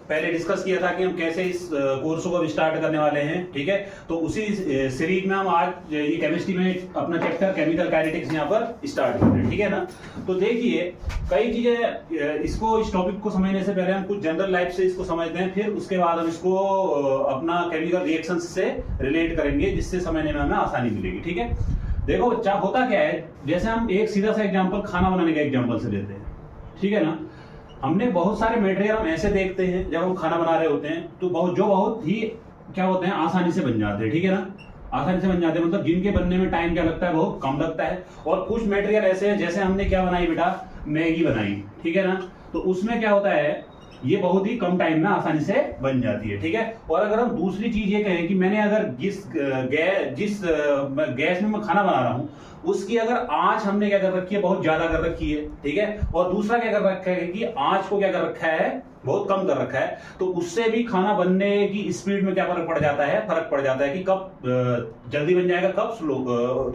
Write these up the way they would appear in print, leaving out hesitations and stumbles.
पहले डिस्कस किया था कि हम कैसे इस कोर्स को स्टार्ट करने वाले हैं, ठीक है। तो उसी सीरीज में हम आज ये केमिस्ट्री में अपना चैप्टर केमिकल काइनेटिक्स यहाँ पर स्टार्ट कर रहे हैं, ठीक है ना। तो देखिए कई चीजें, इसको इस टॉपिक को समझने से पहले हम कुछ जनरल लाइफ से इसको समझते हैं, फिर उसके बाद हम इसको अपना केमिकल रिएक्शन से रिलेट करेंगे, जिससे समझने में हमें आसानी मिलेगी, ठीक है। देखो होता क्या है, जैसे हम एक सीधा सा एग्जांपल खाना बनाने का एग्जांपल से लेते हैं, ठीक है ना। हमने बहुत सारे मटेरियल हम ऐसे देखते हैं जब हम खाना बना रहे होते हैं, तो बहुत ही क्या होते हैं, आसानी से बन जाते हैं, ठीक है ना। आसानी से बन जाते हैं मतलब जिनके बनने में टाइम क्या लगता है, बहुत कम लगता है। और कुछ मटेरियल ऐसे हैं, जैसे हमने क्या बनाई बेटा, मैगी बनाई, ठीक है ना। तो उसमें क्या होता है, ये बहुत ही कम टाइम में आसानी से बन जाती है, ठीक है। और अगर हम दूसरी चीज ये कहें कि मैंने अगर जिस गैस में मैं खाना बना रहा हूं, उसकी अगर आंच हमने क्या कर रखी है, बहुत ज्यादा कर रखी है, ठीक है। और दूसरा क्या कर रखा है कि आंच को क्या कर रखा है, बहुत कम कर रखा है, तो उससे भी खाना बनने की स्पीड में क्या फर्क पड़ जाता है, फर्क पड़ जाता है कि कब जल्दी बन जाएगा, कब स्लो,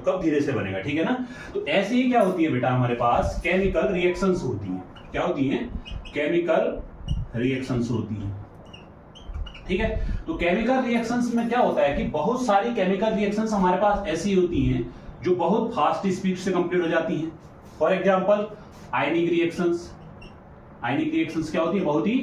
कब धीरे से बनेगा, ठीक है ना। तो ऐसे ही क्या होती है बेटा, हमारे पास केमिकल रिएक्शंस होती हैं। क्या होती हैं? केमिकल रिएक्शंस होती हैं, ठीक है। तो केमिकल रिएक्शंस में क्या होता है कि बहुत सारी केमिकल रिएक्शंस हमारे पास ऐसी होती हैं जो बहुत फास्ट स्पीड से कंप्लीट हो जाती हैं। For example ionic reactions. Ionic reactions क्या होती है, बहुत ही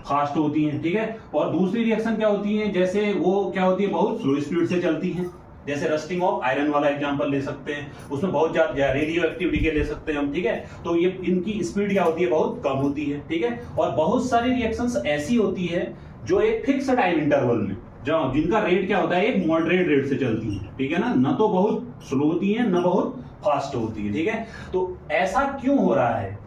फास्ट होती हैं, ठीक है। और दूसरी रिएक्शन क्या होती है, जैसे वो क्या होती है, बहुत स्लो स्पीड से चलती हैं। जैसे रस्टिंग ऑफ आयरन वाला एग्जांपल ले सकते हैं, उसमें बहुत ज्यादा रेडियो एक्टिविटी के ले सकते हैं हम, ठीक है। तो ये इनकी स्पीड क्या होती है, बहुत कम होती है, ठीक है। और बहुत सारी रिएक्शंस ऐसी होती है जो एक फिक्स टाइम इंटरवल में, जिनका रेट क्या होता है, एक मॉडरेट रेट से चलती है, ठीक है ना। न तो बहुत स्लो होती है, न बहुत फास्ट होती है, ठीक है। तो ऐसा क्यों हो रहा है,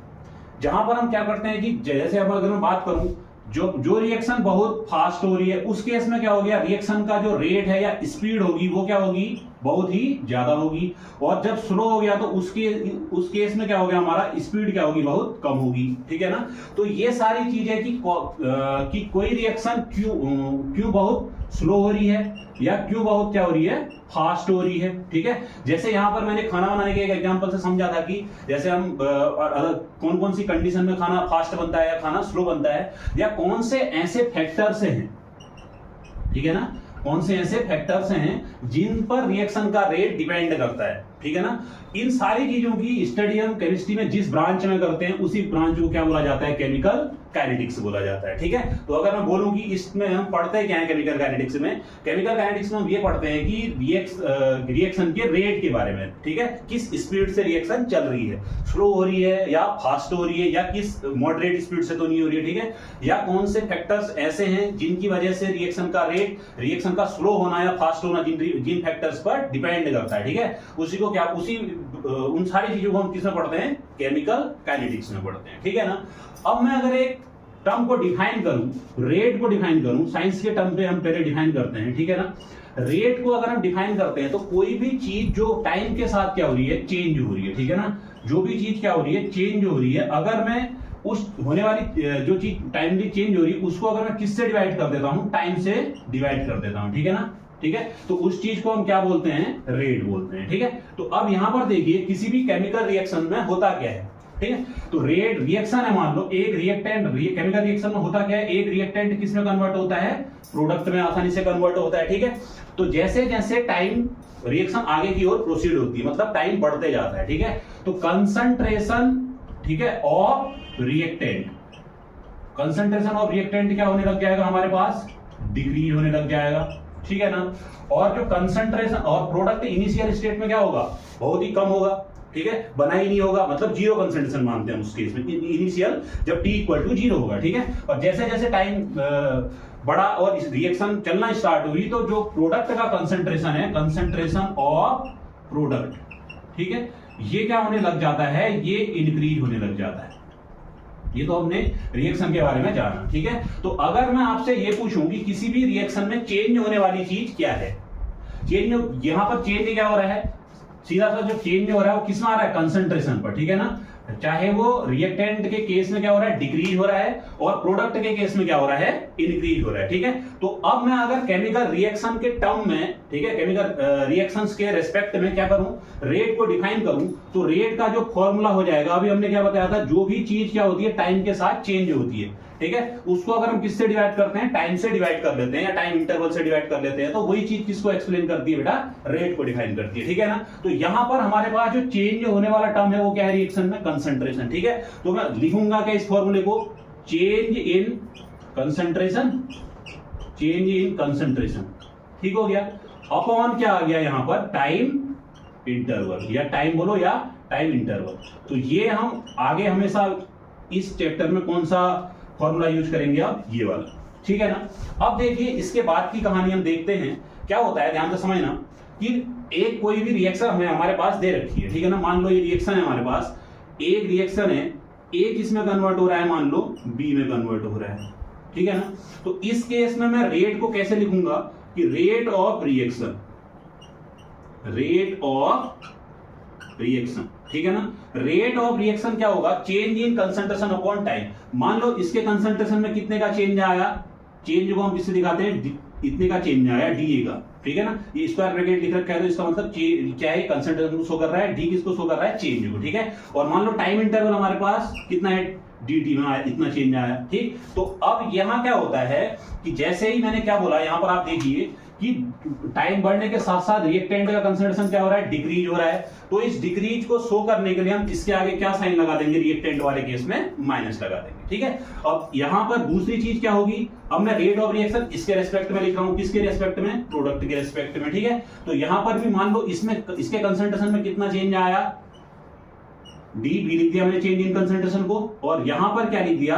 जहां पर हम क्या करते हैं कि जैसे अब अगर मैं बात करूं, जो रिएक्शन बहुत फास्ट हो रही है, उस केस में क्या हो गया, रिएक्शन का जो रेट है या स्पीड होगी वो क्या होगी, बहुत ही ज्यादा होगी। और जब स्लो हो गया तो उस केस में क्या हो गया, हमारा स्पीड क्या होगी, बहुत कम होगी, ठीक है ना। तो ये सारी चीज है कि कोई रिएक्शन क्यों बहुत स्लो हो रही है या क्यों बहुत क्या हो रही है, फास्ट हो रही है, ठीक है। जैसे यहां पर मैंने खाना बनाने के एक एग्जांपल से समझा था कि जैसे हम कौन कौन सी कंडीशन में खाना फास्ट बनता है या खाना स्लो बनता है, या कौन से ऐसे फैक्टर्स हैं, ठीक है ना, कौन से ऐसे फैक्टर्स हैं जिन पर रिएक्शन का रेट डिपेंड करता है, ठीक है ना। इन सारी चीजों की स्टडी हम केमिस्ट्री में जिस ब्रांच में करते हैं, उसी ब्रांच को क्या बोला जाता है, केमिकल काइनेटिक्स बोला जाता है, ठीक है। तो अगर मैं बोलूं कि इसमें हम पढ़ते क्या है केमिकल काइनेटिक्स में, केमिकल काइनेटिक्स में हम ये पढ़ते हैं कि रिएक्शन के रेट के बारे में, ठीक है। किस स्पीड से रिएक्शन चल रही है, स्लो हो रही है या फास्ट हो रही है, या किस मॉडरेट स्पीड से तो नहीं हो रही है, ठीक है। या कौन से फैक्टर्स ऐसे हैं जिनकी वजह से रिएक्शन का रेट, रिएक्शन का स्लो होना या फास्ट होना जिन फैक्टर्स पर डिपेंड करता है, ठीक है। उन सारी चीजों को हम किसमें पढ़ते हैं, केमिकल काइनेटिक्स में पढ़ते हैं, ठीक है ना। अब मैं अगर एक टर्म को डिफाइन करूं, रेट को डिफाइन करूं, साइंस के टर्म पे हम पहले डिफाइन करते हैं, ठीक है ना। रेट को अगर हम डिफाइन करते हैं तो कोई भी चीज जो टाइम के साथ क्या हो रही है, चेंज हो रही है, ठीक है ना। जो भी चीज क्या हो रही है, चेंज हो रही है। अगर मैं उस होने वाली जो चीज टाइमली चेंज हो रही है, उसको अगर मैं किससे डिवाइड कर देता हूं, टाइम से डिवाइड कर देता हूं, ठीक है ना, ठीक है। तो उस चीज को हम क्या बोलते हैं, रेट बोलते हैं, ठीक है। तो अब यहां पर देखिए किसी भी केमिकल रिएक्शन में होता क्या है, ठीक है। तो रेट रिएक्शन है, मान लो एक रिएक्टेंट, केमिकल रिएक्शन में होता क्या है, एक रिएक्टेंट किस में कन्वर्ट होता है, प्रोडक्ट में आसानी से कन्वर्ट होता है, ठीक है। तो जैसे जैसे टाइम रिएक्शन आगे की ओर प्रोसीड होती है, मतलब टाइम बढ़ते जाता है, ठीक है। तो कंसंट्रेशन, ठीक है, of reactant, concentration of reactant क्या होने लग जाएगा, हमारे पास डिक्रीज होने लग जाएगा, ठीक है ना। और जो कंसंट्रेशन और प्रोडक्ट इनिशियल स्टेट में क्या होगा, बहुत ही कम होगा, ठीक है, बना ही नहीं होगा, मतलब जीरो कंसंट्रेशन मानते हैं उस केस में, इनिशियल जब t इक्वल टू 0 होगा, ठीक है। और जैसे जैसे टाइम बढ़ा और इस रिएक्शन चलना स्टार्ट हुई, तो जो प्रोडक्ट का कंसंट्रेशन है, कंसंट्रेशन ऑफ प्रोडक्ट, ठीक है, ये क्या होने लग जाता है, ये इंक्रीज होने लग जाता है। ये तो हमने रिएक्शन के बारे में जाना, ठीक है। तो अगर मैं आपसे ये पूछूं कि किसी भी रिएक्शन में चेंज होने वाली चीज क्या है, चेंज, यहां पर चेंज क्या हो रहा है, सीधा सा जो चेंज हो रहा है वो किस में आ रहा है, कंसंट्रेशन पर, ठीक है ना। चाहे वो रिएक्टेंट के केस में क्या हो रहा है, डिक्रीज हो रहा है, और प्रोडक्ट के केस में क्या हो रहा है, इंक्रीज हो रहा है, ठीक है। तो अब मैं अगर केमिकल रिएक्शन के टर्म में, ठीक है, केमिकल रिएक्शंस के रेस्पेक्ट में क्या करूं, रेट को डिफाइन करूं, तो रेट का जो फॉर्मूला हो जाएगा, अभी हमने क्या बताया था, जो भी चीज क्या होती है टाइम के साथ चेंज होती है, ठीक है, उसको अगर हम किससे डिवाइड करते हैं, टाइम से डिवाइड कर लेते हैं या टाइम इंटरवल से डिवाइड कर लेते हैं, तो वही चीज किसको एक्सप्लेन करती है बेटा, रेट को डिफाइन करती है। ठीक है ना, तो यहां पर हमारे पास जो चेंज होने वाला टर्म है वो क्या है रिएक्शन में, कंसंट्रेशन। ठीक है, तो मैं लिखूंगा क्या इस फॉर्मूले को, change in concentration, change in concentration, ठीक हो गया, अपॉन क्या आ गया यहां पर, टाइम इंटरवल, या टाइम बोलो या टाइम इंटरवल। तो ये हम आगे हमेशा इस चैप्टर में कौन सा फॉर्मूला यूज करेंगे, आप ये वाला। ठीक है ना, अब देखिए इसके बाद की कहानी हम देखते हैं क्या होता है, ध्यान से समझना कि एक कोई भी रिएक्शन हमें हमारे पास दे रखी है। ठीक है ना, मान लो ये रिएक्शन है हमारे पास, एक रिएक्शन है, एक इसमें कन्वर्ट हो रहा है, मान लो बी में कन्वर्ट हो रहा है। ठीक है ना, तो इस केस में मैं रेट को कैसे लिखूंगा कि rate of reaction, rate of reaction. ठीक है ना, रेट ऑफ रिएक्शन क्या होगा, change in concentration upon time. मान लो इसके कंसंट्रेशन में कितने का चेंज आया, चेंज को हम किससे दिखाते हैं, इतने का चेंज आया डी का। ठीक है ना, ये स्क्वायर ब्रैकेट लिख रखा है तो इसका मतलब क्या है, कंसंट्रेशन को शो कर रहा है, डी किसको शो कर रहा है, चेंज को। ठीक है, और मान लो टाइम इंटरवल हमारे पास कितना है, dt में इतना चेंज आया। ठीक, तो अब यहां क्या होता है कि जैसे ही मैंने क्या बोला, यहां पर आप देखिए कि टाइम बढ़ने के साथ साथ रिएक्टेंट का कंसंट्रेशन क्या हो रहा है, डिक्रीज हो रहा है। तो इस डिक्रीज को शो करने के लिए हम इसके आगे क्या साइन लगा देंगे, रिएक्टेंट वाले केस में माइनस लगा देंगे। ठीक है, अब यहां पर दूसरी चीज क्या होगी, अब मैं रेट ऑफ रिएक्शन इसके रेस्पेक्ट में लिख रहा हूं, किसके रेस्पेक्ट में, प्रोडक्ट के रेस्पेक्ट में। ठीक है, तो यहां पर भी मान लो इसमें इसके कंसंट्रेशन में कितना चेंज आया, डी भी लिख दिया मैंने चेंज इन कंसंट्रेशन को, और यहां पर क्या लिख दिया,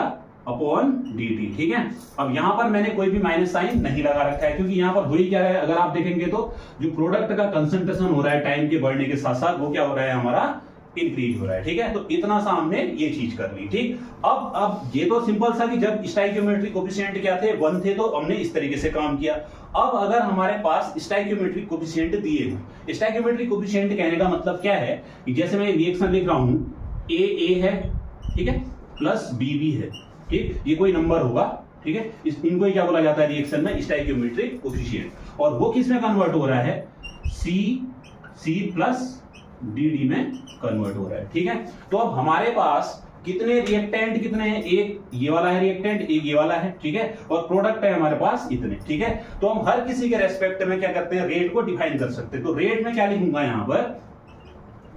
अपॉन dt। ठीक है, अब यहां पर मैंने कोई भी माइनस साइन नहीं लगा रखा है, क्योंकि यहां पर हो ही क्या है, अगर आप देखेंगे तो जो प्रोडक्ट का कंसंट्रेशन हो रहा है टाइम के बढ़ने के साथ साथ, वो क्या हो रहा है, हमारा इंक्रीज हो रहा है। ठीक है, तो इतना सा हमने ये चीज कर ली। ठीक, अब ये तो सिंपल सा कि जब स्टोइकियोमेट्रिक कोएफिशिएंट क्या थे, 1 थे, तो हमने इस तरीके से काम किया। अब अगर हमारे पास स्टोइकियोमेट्रिक कोएफिशिएंट दिए हैं, स्टोइकियोमेट्रिक कोएफिशिएंट कहने का मतलब क्या है कि जैसे मैं रिएक्शन लिख रहा हूं, ए है, ठीक है, प्लस बी है। ठीक, ये कोई नंबर होगा। ठीक है, इनको ही क्या बोला जाता है रिएक्शन में, स्टोइकियोमेट्रिक कोएफिशिएंट, और वो किस में कन्वर्ट हो रहा है, सी प्लस डी में कन्वर्ट हो रहा है। ठीक है, तो अब हमारे पास कितने रिएक्टेंट कितने हैं, एक ये वाला है रिएक्टेंट, एक ये वाला है। ठीक है, और प्रोडक्ट है हमारे पास इतने। ठीक है, तो हम हर किसी के रेस्पेक्ट में क्या करते हैं, रेट को डिफाइन कर सकते हैं। तो रेट में क्या लिखूंगा यहां पर,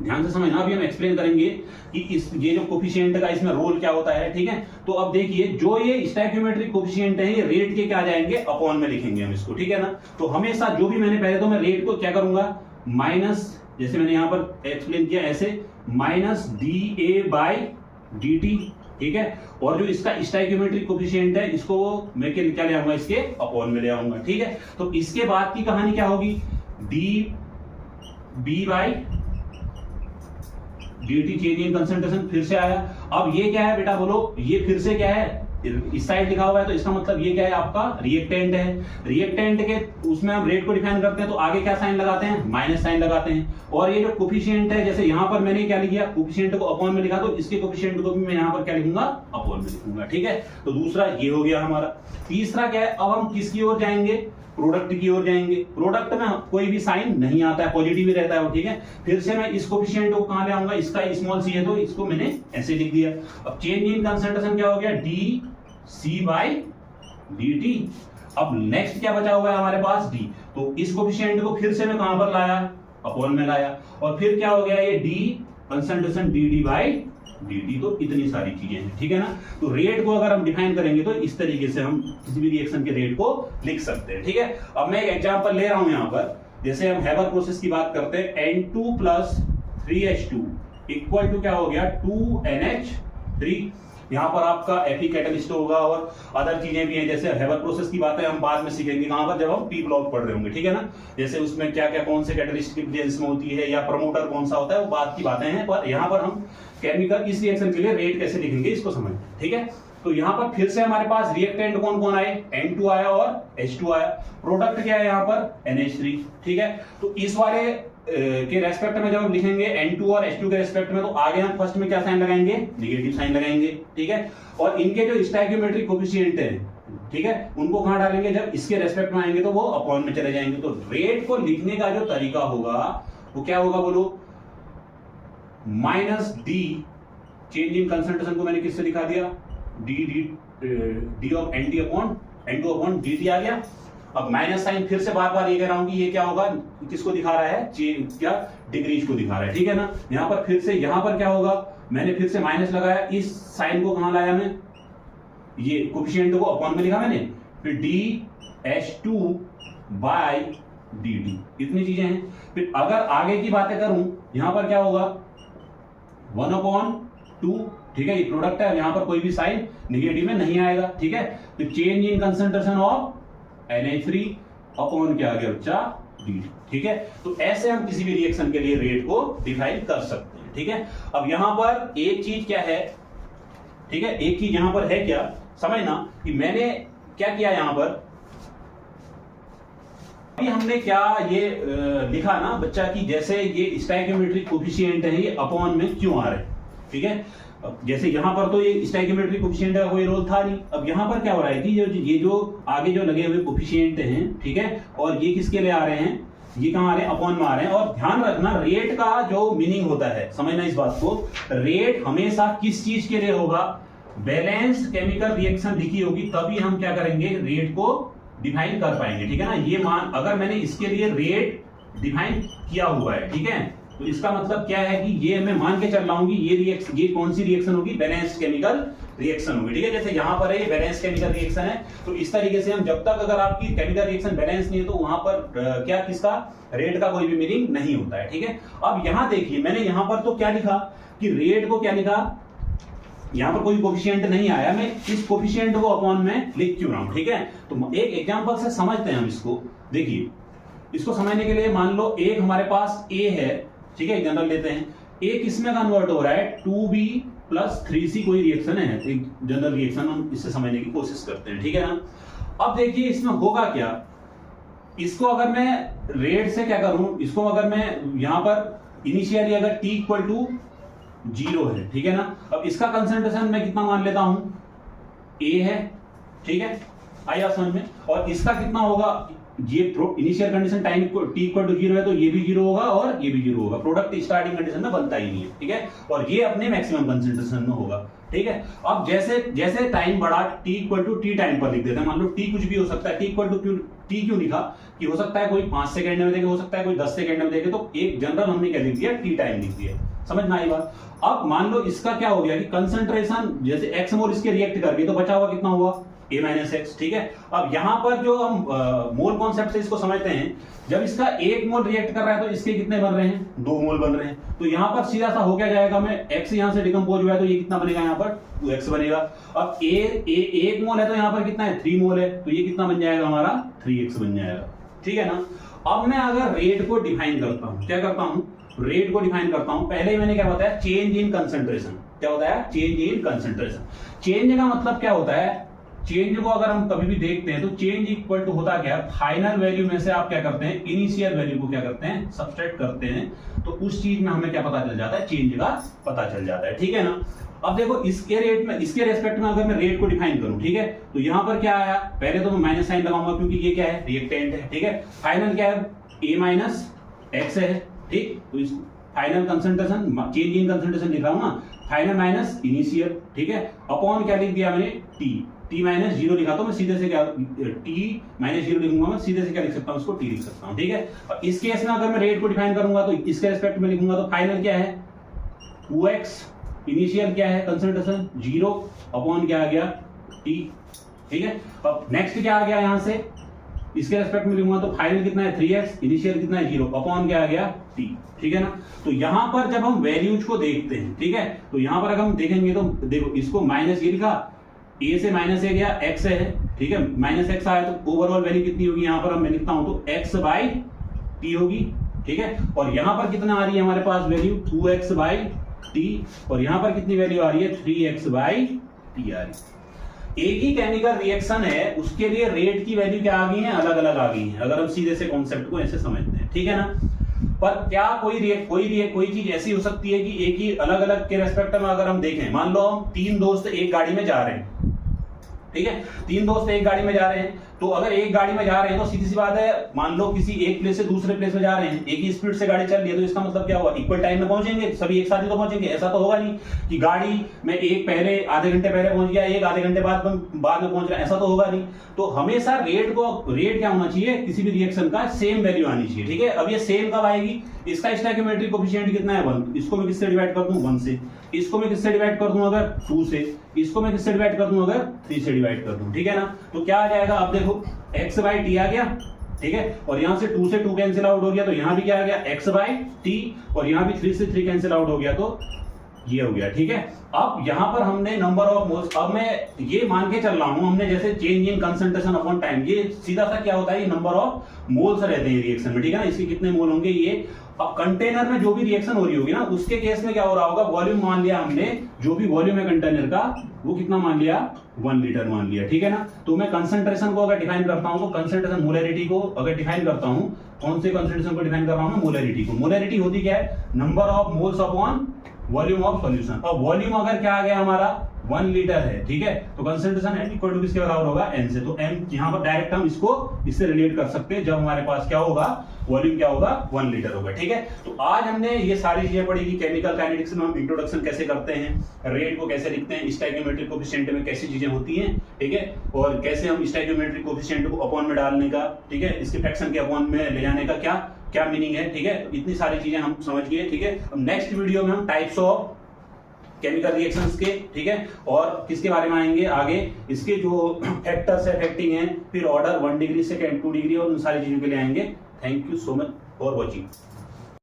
ध्यान से समझना, अभी हम एक्सप्लेन करेंगे कि ये जो कोफिशिएंट का इसमें रोल क्या होता है। ठीक है, तो अब देखिए जो ये स्टोइकियोमेट्रिक कोफिशिएंट है, ये रेट के क्या जाएंगे, अपॉन में लिखेंगे हम इसको। ठीक है ना, तो हमेशा जो भी मैंने पहले, तो मैं रेट को क्या करूंगा, माइनस, जैसे मैंने यहां पर एक्सप्लेन किया ऐसे, minus D by D T. ठीक है, और जो इसका स्टोइकियोमेट्रिक कोफिशिएंट है, इसको मैं क्या ले आऊंगा, इसके अपॉन में ले आऊंगा। ठीक है, तो इसके बाद की कहानी क्या होगी, D B by dt change in concentration फिर से आया। अब ये क्या है बेटा, बोलो, ये फिर से क्या है, इस साइड लिखा हुआ है, तो इसका मतलब ये क्या है, आपका रिएक्टेंट है। रिएक्टेंट के उसमें हम रेट को डिफाइन करते हैं, तो आगे क्या साइन लगाते हैं, माइनस साइन लगाते हैं। और ये जो कोफिशिएंट है, जैसे यहां पर मैंने क्या लिखा, कोफिशिएंट को अपॉन में लिखा, तो इसके कोफिशिएंट को भी मैं यहां पर क्या लिखूंगा, अपॉन में लिखूंगा। ठीक है, तो दूसरा ये हो गया हमारा। तीसरा क्या है, अब हम किसकी ओर जाएंगे, प्रोडक्ट की ओर जाएंगे। प्रोडक्ट में कोई भी साइन नहीं आता है, पॉजिटिव ही रहता है वो। ठीक है, फिर से मैं इस कोफिशिएंट को कहां ले आऊंगा, इसका स्मॉल सी है तो इसको मैंने ऐसे लिख दिया। अब चेंज इन कंसंट्रेशन क्या हो गया, D C by D T. अब नेक्स्ट क्या बचा हुआ है हमारे पास, डी, तो इस कोफिशिएंट को फिर से मैं कहां पर लाया, अपॉन में लाया, और फिर क्या हो गया, ये D concentration D D by D T. तो इतनी सारी चीजें हैं। ठीक है ना, तो रेट को अगर हम डिफाइन करेंगे तो इस तरीके से हम किसी भी रिएक्शन के रेट को लिख सकते हैं। ठीक है, अब मैं एक एग्जांपल ले रहा हूं यहां पर, जैसे हम हैबर प्रोसेस की बात करते हैं, N2 plus 3H2 equal to क्या हो गया, 2NH3। यहाँ पर आपका Fe कैटलिस्ट होगा और अदर चीजें भी हैं, जैसे हैबर प्रोसेस की बातें हम बाद में सीखेंगे कहां पर, जब हम पी ब्लॉक पढ़ रहे होंगे। ठीक है ना, जैसे उसमें क्या क्या कौन से कैटलिस्ट की प्रेजेंस में होती है या प्रमोटर कौन सा होता है, वो बात की बातें हैं। पर यहाँ पर हम केमिकल इस रिएक्शन के लिए रेट कैसे लिखेंगे इसको समझ। ठीक है, तो यहाँ पर फिर से हमारे पास रिएक्टेंट कौन कौन आए, N2 आया और H2 आया। प्रोडक्ट क्या है यहाँ पर, NH3। ठीक है, तो इस वाले के रेस्पेक्ट में जब हम लिखेंगे N2 और H2 के रेस्पेक्ट में, तो आगे हम फर्स्ट में क्या साइन लगाएंगे, नेगेटिव साइन लगाएंगे। ठीक है, और इनके जो स्टोइकियोमेट्रिक कोफिशिएंट है, ठीक है, उनको कहां डालेंगे, जब इसके रेस्पेक्ट में आएंगे तो वो अपॉन में चले जाएंगे। तो रेट को लिखने का जो तरीका होगा वो क्या होगा, बोलो, minus D, change in concentration को मैंने किससे दिखा दिया, D D D of N T upon N two upon D T आ गया। अब माइनस साइन फिर से बार बार ये कह रहा हूं कि ये क्या होगा, किसको दिखा रहा है, क्या डिग्रीज को दिखा रहा है, ठीक है ना। यहां पर फिर से यहां पर क्या होगा, मैंने फिर से माइनस लगाया, इस साइन को कहां लाया मैं, ये कोफिशिएंट को अपॉन में लिखा मैंने, फिर D H two by D T, इतनी चीजें हैं। फिर अगर आगे की बातें करूं, यहां पर क्या होगा, 1 अपॉन 2, ठीक है, ये प्रोडक्ट है, यहां पर कोई भी साइन निगेटिव में नहीं आएगा, ठीक है। तो change in concentration of NH3 upon क्या आ गया बच्चा, डी, ठीक है। तो ऐसे हम किसी भी रिएक्शन के लिए रेट को डिफाइन कर सकते हैं, ठीक है। अब यहां पर एक चीज क्या है, ठीक है, एक चीज यहां पर है क्या, समझना कि मैंने क्या किया यहां पर, अभी हमने क्या ये लिखा ना बच्चा कि जैसे ये स्टोइकियोमेट्रिक कोफिशिएंट है, ये अपॉन में क्यों आ रहे हैं, ठीक है। जैसे यहां पर तो ये स्टोइकियोमेट्रिक कोफिशिएंट का कोई रोल था नहीं। अब यहां पर क्या हो रहा है कि ये जो आगे जो लगे हुए कोफिशिएंट हैं, ठीक है, और ये किसके लिए आ रहे हैं, ये कहां आ रहे हैं, अपॉन में आ रहे हैं। और ध्यान रखना रेट का जो मीनिंग होता है, समझना इस बात को, रेट हमेशा किस चीज के लिए होगा, बैलेंस्ड केमिकल रिएक्शन लिखी होगी तभी हम क्या करेंगे, रेट को डिफाइन कर पाएंगे, ठीक है ना। ये मान अगर मैंने इसके लिए रेट डिफाइन किया हुआ है, ठीक है, तो इसका मतलब क्या है कि ये मैं मान के चल रहा हूं कि ये कौन सी रिएक्शन होगी, बैलेंस्ड केमिकल रिएक्शन होगी, ठीक है। जैसे यहां पर है ये बैलेंस्ड केमिकल रिएक्शन है, तो इस तरीके से हम जब तक अगर आपकी केमिकल रिएक्शन बैलेंस नहीं है तो वहां पर क्या किसका रेट का कोई भी मीनिंग नहीं होता है, ठीक है। अब यहां देखिए मैंने यहां पर तो क्या लिखा कि रेट को क्या लिखा, यहां पर कोई कोफिशिएंट नहीं आया, मैं इस कोफिशिएंट को अपॉन में लिख क्यों रहा हूं, ठीक है। तो एक एग्जांपल से समझते हैं हम इसको। देखिए इसको समझने के लिए मान लो एक हमारे पास ए है, ठीक है, जनरल लेते हैं, ए किसमें कन्वर्ट हो रहा है, 2b प्लस 3c कोई रिएक्शन है, एक जनरल रिएक्शन, हम इससे समझने की कोशिश करते हैं, ठीक है ना। अब देखिए इसमें होगा क्या, इसको अगर मैं रेट से क्या करूं, इसको अगर मैं यहां पर इनिशियली अगर t इक्वल टू 0 है, ठीक है ना। अब इसका कंसंट्रेशन मैं कितना मान लेता हूं, a है, ठीक है, आया समझ में। और इसका कितना होगा, ये initial condition time t equal to 0 है तो ये भी 0 होगा और ये भी 0 होगा, प्रोडक्ट स्टार्टिंग कंडीशन में बनता ही नहीं है, ठीक है। और ये अपने मैक्सिमम कंसंट्रेशन में होगा, ठीक है। अब जैसे जैसे टाइम बढ़ा, t equal to T time पर लिख देते हैं, मान लो t कुछ भी हो सकता है, t इक्वल टू टी क्यों लिखा कि हो सकता है कोई 5 सेकंड में देखे, हो सकता है कोई 10 सेकंड में देखे, तो एक जनरल हमने क्या लिख दिया, टी टाइम लिख दिया, समझ में आई बात। अब मान लो इसका क्या हो गया कि कंसंट्रेशन जैसे x मोल इसके रिएक्ट कर गई तो बचा हुआ कितना हुआ, a माइनस एक्स, ठीक है। अब यहां पर जो हम मोल कॉन्सेप्ट से इसको समझते हैं, जब इसका 1 मोल रिएक्ट कर रहा है तो इसके कितने बन रहे हैं, 2 मोल बन रहे हैं। तो यहां पर सीधा सा हो क्या जाएगा, मैं x यहां से डिकम्पोज हुआ है तो ये कितना बनेगा, यहां पर 2x बनेगा। अब a 1 मोल है तो यहां पर कितना है, 3 मोल है, तो ये कितना बन जाएगा हमारा, 3x बन जाएगा, ठीक है ना। अब मैं अगर रेट को डिफाइन करता हूं, क्या करता हूं, रेट को डिफाइन करता हूं, पहले ही मैंने क्या बताया, चेंज इन कंसंट्रेशन, क्या बताया, चेंज इन कंसंट्रेशन। चेंज का मतलब क्या होता है, चेंज को अगर हम कभी भी देखते हैं तो चेंज इक्वल टू होता क्या है, फाइनल वैल्यू में से आप क्या करते हैं, इनिशियल वैल्यू को क्या करते हैं, सब्सट्रैक्ट करते हैं, तो उस चीज में हमें क्या पता चल जाता है, चेंज का पता चल जाता है, ठीक है ना। अब देखो इसके रेट में, इसके रेस्पेक्ट में अगर मैं रेट को डिफाइन करूं, ठीक है, तो यहां पर क्या आया, पहले तो मैं माइनस साइन लगाऊंगा क्योंकि ये क्या है, रिएक्टेंट है, ठीक है। फाइनल क्या है, a माइनस एक्स है, ठीक, तो इस final concentration, change in concentration लिख रहा हूं ना, फाइनल माइनस इनिशियल, ठीक है, अपॉन क्या लिख दिया मैंने, t माइनस 0 लिखा तो मैं सीधे से क्या, t माइनस 0 लिखूंगा, मैं सीधे से क्या लिख सकता हूं, उसको t लिख सकता हूं, ठीक है। और इस केस में अगर मैं रेट को डिफाइन करूंगा तो इसके रेस्पेक्ट में लिखूंगा, तो फाइनल क्या है, 2x, इनिशियल क्या है, कंसंट्रेशन 0 अपॉन क्या आ गया, t, ठीक है। अब नेक्स्ट क्या आ गया, यहां से इसके रेस्पेक्ट में लिखूंगा तो फाइनल कितना है, 3x, इनिशियल कितना है, 0 अपॉन क्या आ गया, t, ठीक है ना। तो यहां पर जब हम वैल्यूज को देखते हैं, ठीक है, तो यहां पर अगर हम देखेंगे तो देखो इसको माइनस ये लिखा, a से माइनस a गया, x है, ठीक है, माइनस x आया तो ओवरऑल वैल्यू कितनी होगी, यहां पर हम मैं लिखता हूं तो x बाई t होगी, ठीक है। और यहां पर कितना आ रही है हमारे पास वैल्यू, 2x बाई t, और यहां पर कितनी वैल्यू आ रही है, 3x बाई t आ रही है। एक ही केमिकल रिएक्शन है, उसके लिए रेट की वैल्यू क्या आ गई है, अलग अलग आ गई है, अगर हम सीधे से कॉन्सेप्ट को ऐसे समझते हैं, ठीक है ना। पर क्या कोई चीज ऐसी हो सकती है कि एक ही अलग अलग के रेस्पेक्ट में अगर हम देखें, मान लो हम 3 दोस्त एक गाड़ी में जा रहे हैं, ठीक है। 3 दोस्त एक गाड़ी में जा रहे हैं, तो अगर एक गाड़ी में जा रहे हैं तो सीधी सी बात है, मान लो किसी एक प्लेस से दूसरे प्लेस में जा रहे हैं, एक ही स्पीड से गाड़ी चल रही है, तो इसका मतलब क्या हुआ, इक्वल टाइम में पहुंचेंगे, सभी एक साथ ही तो पहुंचेंगे। ऐसा तो होगा नहीं कि गाड़ी में एक पहले आधे घंटे पहले पहुंच गया, एक आधे घंटे बाद में पहुंच रहा है, ऐसा तो होगा नहीं। तो हमेशा रेट क्या होना चाहिए, किसी भी रिएक्शन का सेम वैल्यू आनी चाहिए, ठीक है। अब ये सेम कब आएगी, इसका स्टोइकियोमेट्रिक कोएफिशिएंट कितना है 1, इसको मैं किससे डिवाइड कर दूं 1 से, इसको मैं किससे डिवाइड कर दूं अगर 2 से, इसको मैं किससे डिवाइड कर दूं अगर 3 से डिवाइड कर दूं, ठीक है ना। तो क्या आ जाएगा, अब देखो x/t आ गया, ठीक है, और यहां से 2 से 2 कैंसिल आउट हो गया, तो यहां भी क्या आ गया x/t, और यहां भी 3 से 3 कैंसिल आउट हो गया, तो ये हो गया, ठीक है। अब यहां पर हमने नंबर ऑफ मोल्स, अब मैं ये मान के चल रहा हूं, हमने जैसे change in concentration upon time, ये सीधा सा क्या होता है, ये नंबर ऑफ मोल्स रहते हैं रिएक्शन में, ठीक है ना, इसके कितने मोल होंगे ये। अब कंटेनर में जो भी रिएक्शन हो रही होगी ना, उसके केस में क्या हो रहा होगा, वॉल्यूम मान लिया हमने, जो भी वॉल्यूम है कंटेनर का वो कितना मान लिया, 1 लीटर मान लिया, ठीक है ना। तो मैं कंसंट्रेशन को अगर डिफाइन करता हूं, तो कंसंट्रेशन मोलैरिटी को अगर डिफाइन करता हूं, कौन से कंसंट्रेशन को डिफाइन कर रहा हूं मैं, मोलैरिटी को। मोलैरिटी होती क्या है, number of moles upon volume of solution, और वॉल्यूम अगर क्या आ गया हमारा 1 लीटर है, ठीक है, तो कंसंट्रेशन n इक्वल टू किसके बराबर होगा, n से। तो n यहां पर डायरेक्ट हम इसको इससे रिलेट कर सकते हैं, जब हमारे पास क्या होगा, वॉल्यूम क्या होगा, 1 लीटर होगा, ठीक है। तो आज हमने ये सारी चीजें पढ़ी कि केमिकल काइनेटिक्स में हम इंट्रोडक्शन कैसे करते हैं, रेट को कैसे लिखते हैं, स्टोइकियोमेट्रिक कोएफिशिएंट में कैसी चीजें होती हैं, ठीक है, और कैसे हम स्टोइकियोमेट्रिक कोएफिशिएंट को अपॉन में डालने का, ठीक है, इसके फ्रैक्शन के अपॉन में ले जाने का क्या मीनिंग है, ठीक है। तो इतनी सारी चीजें हम समझ गए, ठीक है। अब नेक्स्ट वीडियो में हम टाइप्स ऑफ केमिकल रिएक्शंस के, ठीक है, और किसके बारे में आएंगे आगे, इसके जो फैक्टर्स अफेक्टिंग हैं, फिर ऑर्डर 1 डिग्री से 2 डिग्री और उन सारी चीजों के लिए आएंगे। Thank you so much for watching.